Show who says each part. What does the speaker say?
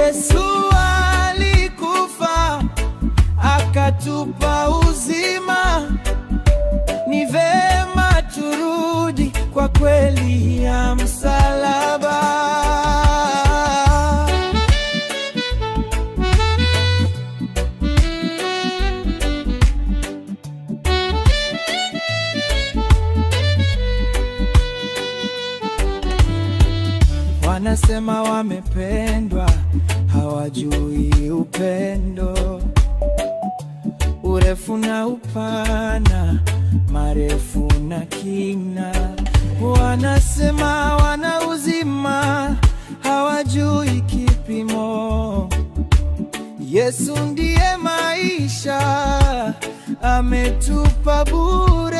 Speaker 1: Yesu alikufa akatupa uzima, ni vema turudi kwa kweli ya msalaba. Wanasema wamependwa, hawajui upendo, urefu na upana, marefu na kina. Wanasema wana uzima, hawajui kipimo. Yesu ndiye maisha, ametupa bure.